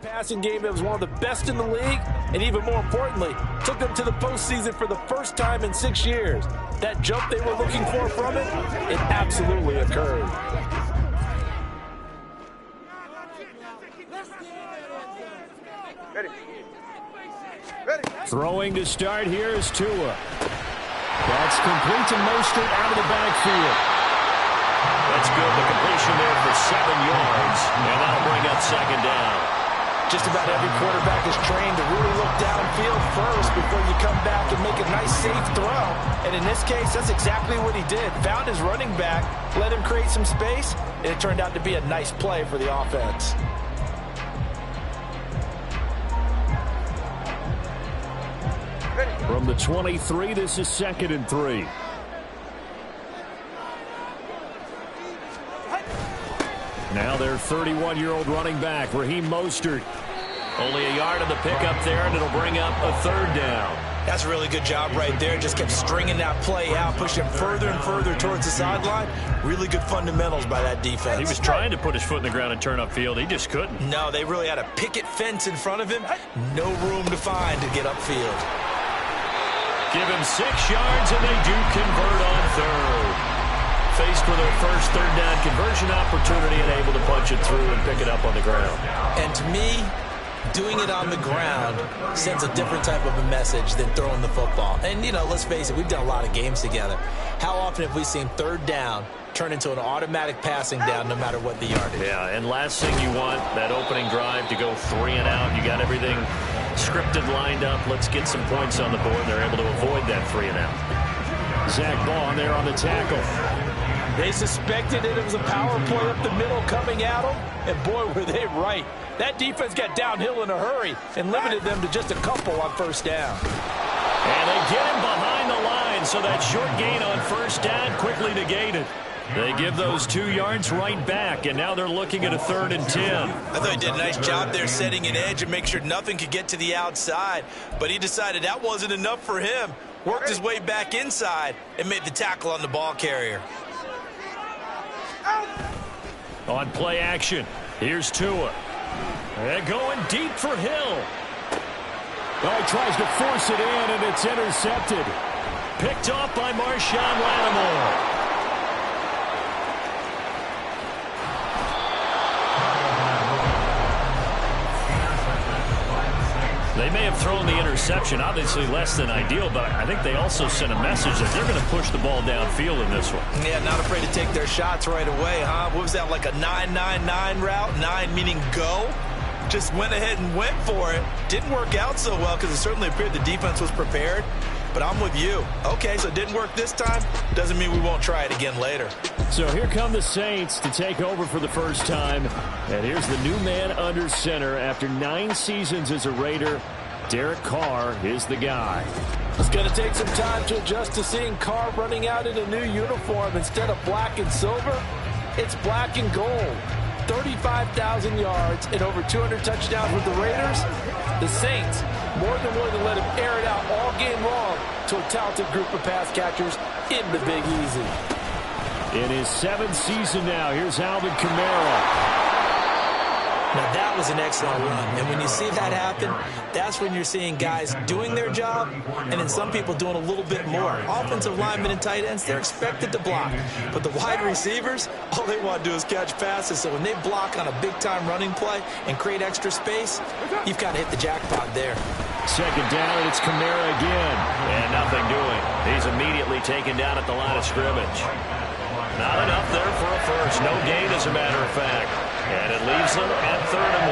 passing game that was one of the best in the league, and even more importantly, took them to the postseason for the first time in 6 years. That jump they were looking for from it absolutely occurred. Throwing to start here is Tua. That's complete to Mostert out of the backfield. That's good. The completion there for 7 yards, and that'll bring up second down. Just about every quarterback is trained to really look downfield first before you come back and make a nice, safe throw. And in this case, that's exactly what he did. Found his running back, let him create some space, and it turned out to be a nice play for the offense. From the 23, this is 2nd and 3. Now their 31-year-old running back, Raheem Mostert. Only a yard on the pickup there, and it'll bring up a 3rd down. That's a really good job right there. Just kept stringing that play out, pushing further and further towards the sideline. Really good fundamentals by that defense. He was trying to put his foot in the ground and turn upfield. He just couldn't. No, they really had a picket fence in front of him. No room to find to get upfield. Give him 6 yards, and they do convert on 3rd. Faced with their first 3rd down conversion opportunity and able to punch it through and pick it up on the ground. And to me, doing it on the ground sends a different type of a message than throwing the football. And, you know, let's face it, we've done a lot of games together. How often have we seen 3rd down turn into an automatic passing down no matter what the yardage? Yeah, and last thing you want, that opening drive to go 3 and out. You got everything scripted, lined up. Let's get some points on the board. They're able to avoid that 3 and out. Zach Bond there on the tackle. They suspected it was a power play up the middle coming at them, and boy, were they right. That defense got downhill in a hurry and limited them to just a couple on 1st down. And they get him behind the line, so that short gain on 1st down quickly negated. They give those 2 yards right back, and now they're looking at a 3rd and 10. I thought he did a nice job there setting an edge and make sure nothing could get to the outside, but he decided that wasn't enough for him. Worked his way back inside and made the tackle on the ball carrier. On play action, here's Tua. They're going deep for Hill. Oh, he tries to force it in, and it's intercepted. Picked off by Marshawn Lattimore. They may have thrown the interception, obviously less than ideal, but I think they also sent a message that they're going to push the ball downfield in this one. Yeah, not afraid to take their shots right away, huh? What was that, like a 9-9-9 route? 9 meaning go? Just went ahead and went for it. Didn't work out so well because it certainly appeared the defense was prepared. But I'm with you. Okay, so it didn't work this time. Doesn't mean we won't try it again later. So here come the Saints to take over for the first time. And here's the new man under center after 9 seasons as a Raider. Derek Carr is the guy. It's going to take some time to adjust to seeing Carr running out in a new uniform instead of black and silver. It's black and gold. 35,000 yards and over 200 touchdowns with the Raiders. The Saints more than willing to let him air it out all game long to a talented group of pass catchers in the Big Easy. In his 7th season now, here's Alvin Kamara. Now that was an excellent run, and when you see that happen, that's when you're seeing guys doing their job, and then some people doing a little bit more. Offensive linemen and tight ends, they're expected to block, but the wide receivers, all they want to do is catch passes, so when they block on a big-time running play and create extra space, you've got to hit the jackpot there. 2nd down, and it's Kamara again. And nothing doing. He's immediately taken down at the line of scrimmage. Not enough there for a first. No gain, as a matter of fact. And it leaves them at 3rd and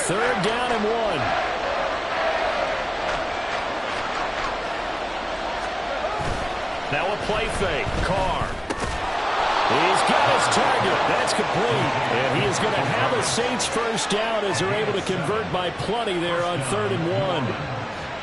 1. 3rd down and 1. Now a play fake. Carr. He's got his target. That's complete. And he is going to have a Saints first down as they're able to convert by plenty there on 3rd and 1.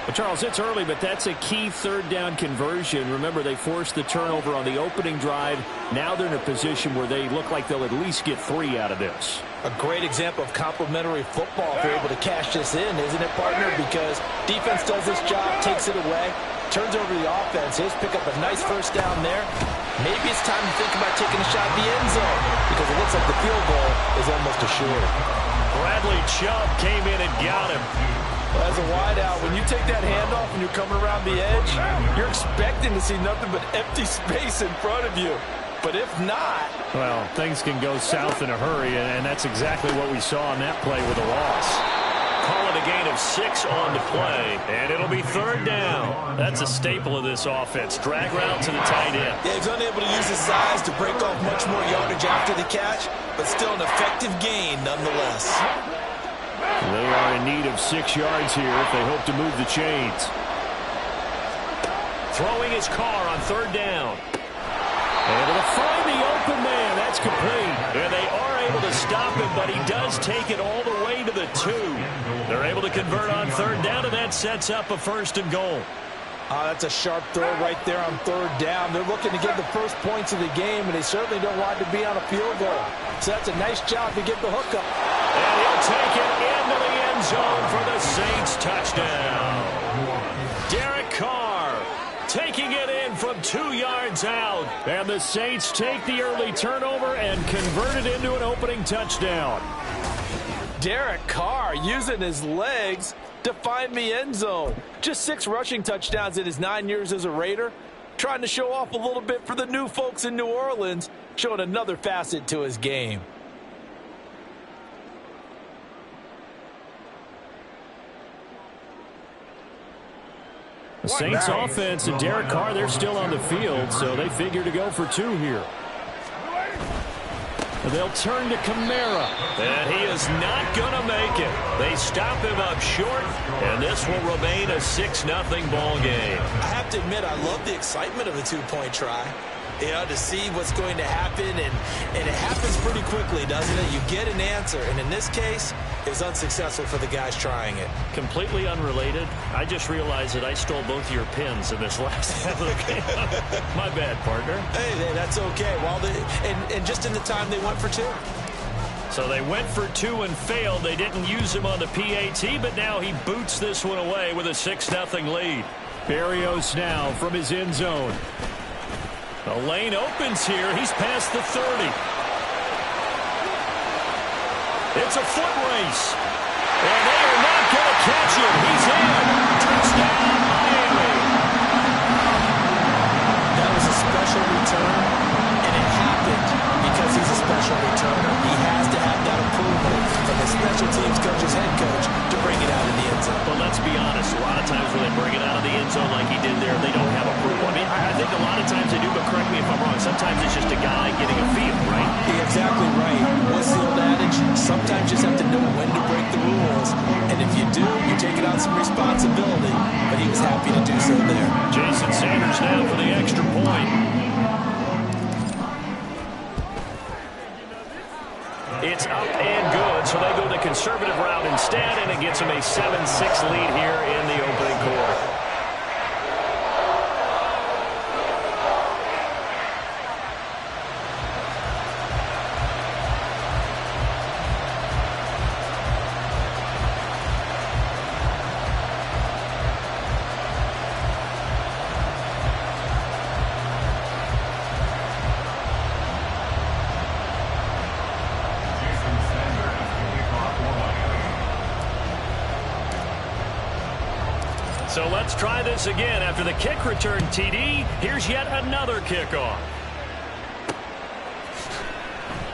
Well, Charles, it's early, but that's a key 3rd down conversion. Remember, they forced the turnover on the opening drive. Now they're in a position where they look like they'll at least get 3 out of this. A great example of complementary football if they're able to cash this in, isn't it, partner? Because defense does this job, takes it away, turns over the offense. He'll pick up a nice first down there. Maybe it's time to think about taking a shot at the end zone because it looks like the field goal is almost assured. Bradley Chubb came in and got him. Well, as a wideout, when you take that handoff and you're coming around the edge, you're expecting to see nothing but empty space in front of you. But if not... Well, things can go south in a hurry, and that's exactly what we saw on that play with a loss. Call it a gain of 6 on the play, and it'll be 3rd down. That's a staple of this offense. Drag route to the tight end. Yeah, he's unable to use his size to break off much more yardage after the catch, but still an effective gain nonetheless. They are in need of 6 yards here if they hope to move the chains. Throwing his car on 3rd down. Able to find the open man. That's complete. And they are able to stop him, but he does take it all the way to the 2. They're able to convert on 3rd down, and that sets up a 1st and goal. That's a sharp throw right there on 3rd down. They're looking to get the first points of the game, and they certainly don't want to be on a field goal. So that's a nice job to get the hookup. And he'll take it into the end zone for the Saints touchdown. Derek Carr taking it in from 2 yards out. And the Saints take the early turnover and convert it into an opening touchdown. Derek Carr using his legs to find the end zone. Just 6 rushing touchdowns in his 9 years as a Raider. Trying to show off a little bit for the new folks in New Orleans. Showing another facet to his game. The Saints offense and Derek Carr, they're still on the field, so they figure to go for 2 here. They'll turn to Kamara. And he is not going to make it. They stop him up short, and this will remain a 6-0 ball game. I have to admit, I love the excitement of the 2-point try. You know, to see what's going to happen, and it happens pretty quickly, doesn't it? You get an answer, and in this case, it was unsuccessful for the guys trying it. Completely unrelated, I just realized that I stole both of your pins in this last half of the game. My bad, partner. Hey, that's okay. Well, and just in the time they went for 2. So they went for 2 and failed. They didn't use him on the PAT, but now he boots this one away with a 6-0 lead. Berrios now from his end zone. The lane opens here. He's past the 30. It's a foot race. And they are not going to catch him. He's in. Touchdown, Miami. That was a special return, and it happened because he's a special returner. He has to have that approval from the special teams coach's head coach to bring it out of the end zone. But let's be honest, a lot of times when they bring it out of the end zone like he did there, they don't have approval. I mean, I think a lot of times they do, but correct me if I'm wrong. Sometimes it's just a guy getting a feel, right? Yeah, exactly right. What's the old adage? Sometimes you just have to know when to break the rules. And if you do, you're taking on some responsibility. But he was happy to do so there. Jason Sanders now for the extra point. It's up and good, so they go the conservative route instead, and it gets them a 7-6 lead here in the opening quarter. So let's try this again. After the kick return TD, here's yet another kickoff.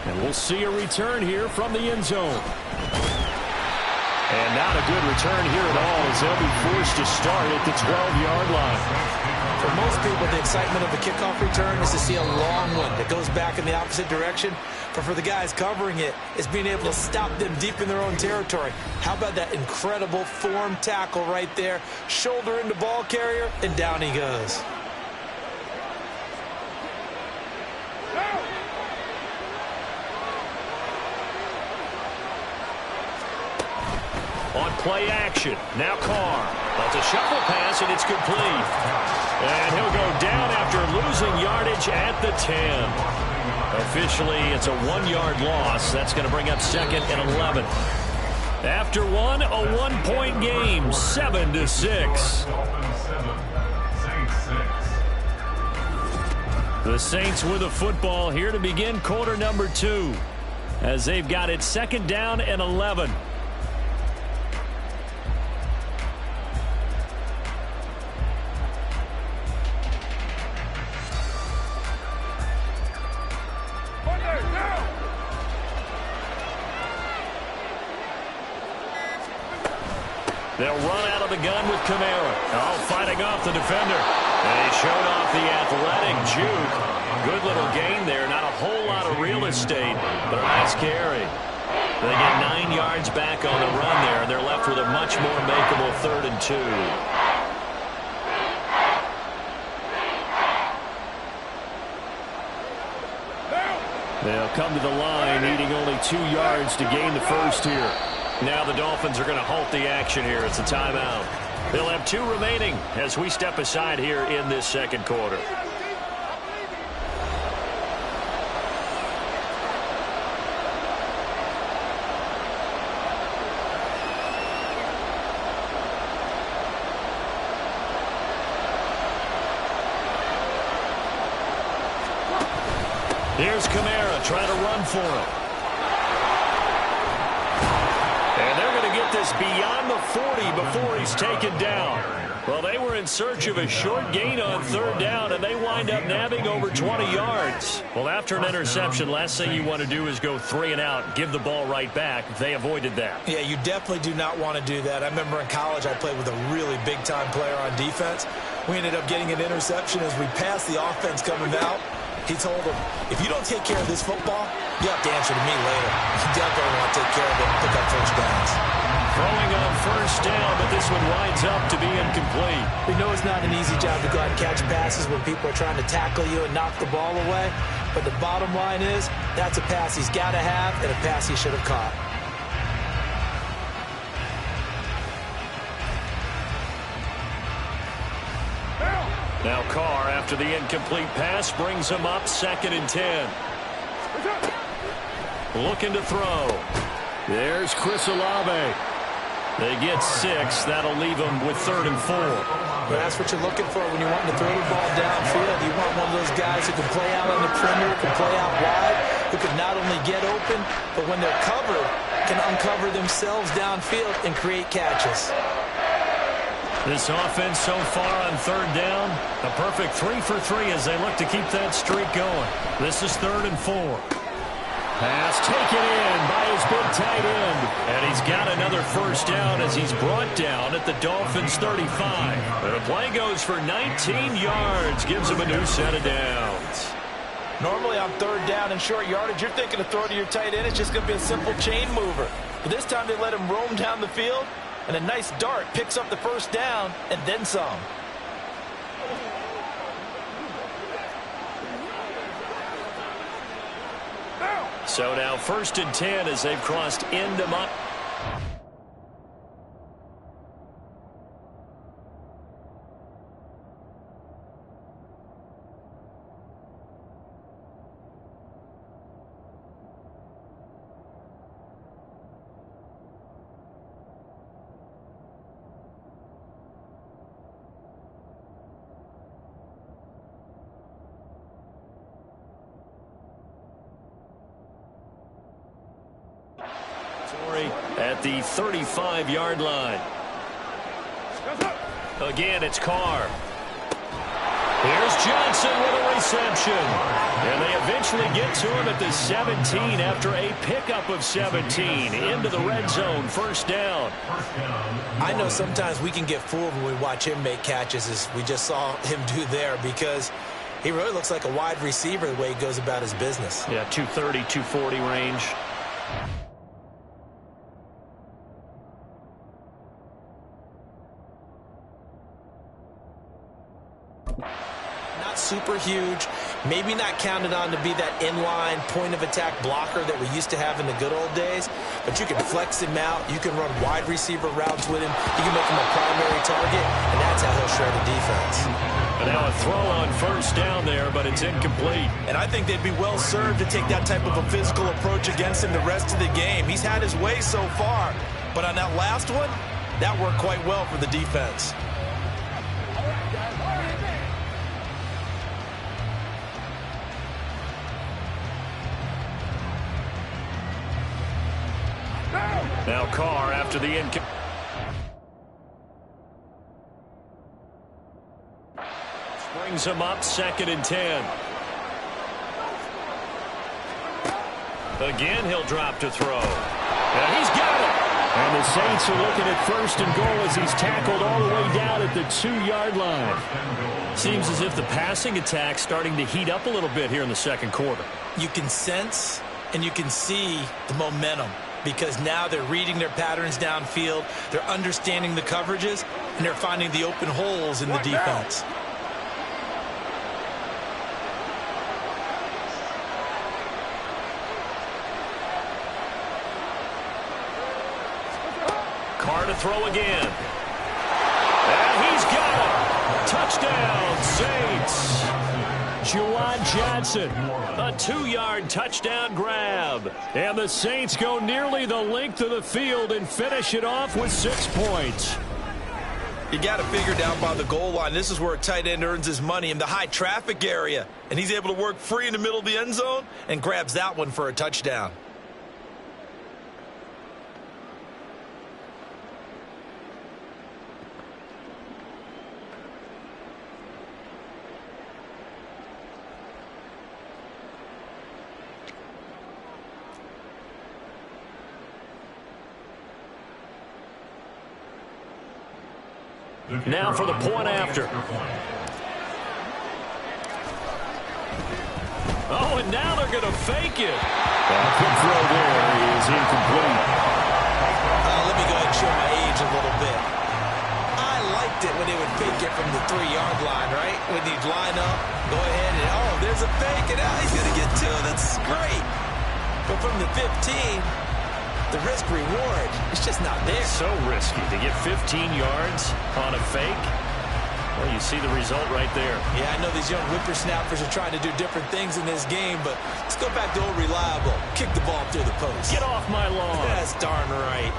And we'll see a return here from the end zone. And not a good return here at all as they'll be forced to start at the 12-yard line. For most people, the excitement of a kickoff return is to see a long one that goes back in the opposite direction. But for the guys covering it, it's being able to stop them deep in their own territory. How about that incredible form tackle right there? Shoulder into ball carrier, and down he goes. On play action, now Carr. That's a shuffle pass, and it's complete. And he'll go down after losing yardage at the 10. Officially, it's a 1-yard loss. That's going to bring up 2nd and 11. After one, a 1-point game, 7-6. The Saints with a football here to begin quarter number 2 as they've got it 2nd down and 11. They'll run out of the gun with Kamara. Oh, fighting off the defender. And he showed off the athletic juke. Good little gain there. Not a whole lot of real estate, but a nice carry. They get 9 yards back on the run there, and they're left with a much more makeable 3rd and 2. They'll come to the line, needing only 2 yards to gain the first here. Now the Dolphins are going to halt the action here. It's a timeout. They'll have 2 remaining as we step aside here in this 2nd quarter. Here's Kamara trying to run for him. And they're going to get this beyond the 40 before he's taken down. Well, they were in search of a short gain on 3rd down, and they wind up nabbing over 20 yards. Well, after an interception, last thing you want to do is go 3 and out, give the ball right back. They avoided that. Yeah, you definitely do not want to do that. I remember in college I played with a really big-time player on defense. We ended up getting an interception as we passed the offense coming out. He told him, if you don't take care of this football, you have to answer to me later. You definitely want to take care of it and pick up first downs. Throwing on 1st down, but this one winds up to be incomplete. We know it's not an easy job to go out and catch passes when people are trying to tackle you and knock the ball away. But the bottom line is, that's a pass he's got to have and a pass he should have caught. Now Carr, after the incomplete pass, brings him up 2nd and 10. Looking to throw. There's Chris Olave. They get 6. That'll leave them with 3rd and 4. Well, that's what you're looking for when you want to throw the ball downfield. You want one of those guys who can play out on the perimeter, can play out wide, who can not only get open, but when they're covered, can uncover themselves downfield and create catches. This offense so far on 3rd down, a perfect 3 for 3 as they look to keep that streak going. This is 3rd and 4. Pass taken in by his big tight end. And he's got another first down as he's brought down at the Dolphins' 35. And the play goes for 19 yards, gives him a new set of downs. Normally on 3rd down and short yardage, you're thinking to throw to your tight end. It's just going to be a simple chain mover. But this time they let him roam down the field. And a nice dart picks up the first down and then some. So now 1st and 10 as they've crossed into at the 35-yard line. Again, it's Carr. Here's Johnson with a reception. And they eventually get to him at the 17 after a pickup of 17 into the red zone. 1st down. I know sometimes we can get fooled when we watch him make catches, as we just saw him do there, because he really looks like a wide receiver the way he goes about his business. Yeah, 230, 240 range. Not super huge, maybe not counted on to be that inline point-of-attack blocker that we used to have in the good old days, but you can flex him out, you can run wide receiver routes with him, you can make him a primary target, and that's how he'll shred the defense. And now a throw on 1st down there, but it's incomplete. And I think they'd be well served to take that type of a physical approach against him the rest of the game. He's had his way so far, but on that last one, that worked quite well for the defense. Now Carr after the in. Brings him up 2nd and 10. Again, he'll drop to throw. And he's got it. And the Saints are looking at 1st and goal as he's tackled all the way down at the 2-yard line. Seems as if the passing attack's starting to heat up a little bit here in the 2nd quarter. You can sense and you can see the momentum because now they're reading their patterns downfield, they're understanding the coverages, and they're finding the open holes in the defense. Carr to throw again. And he's got it. Touchdown, Saints. Juwan Johnson, a 2-yard touchdown grab. And the Saints go nearly the length of the field and finish it off with 6 points. You got to figure down by the goal line. This is where a tight end earns his money in the high traffic area. And he's able to work free in the middle of the end zone and grabs that one for a touchdown. Now for the point after. Oh, and now they're going to fake it. That quick throw there is incomplete. Let me go ahead and show my age a little bit. I liked it when they would fake it from the 3-yard line, right? When they'd line up, go ahead and, oh, there's a fake, and now he's going to get 2. That's great. But from the 15, the risk-reward, it's just not there. So risky to get 15 yards on a fake. Well, you see the result right there. Yeah, I know these young whippersnappers are trying to do different things in this game, but let's go back to old reliable. Kick the ball through the post. Get off my lawn. That's darn right.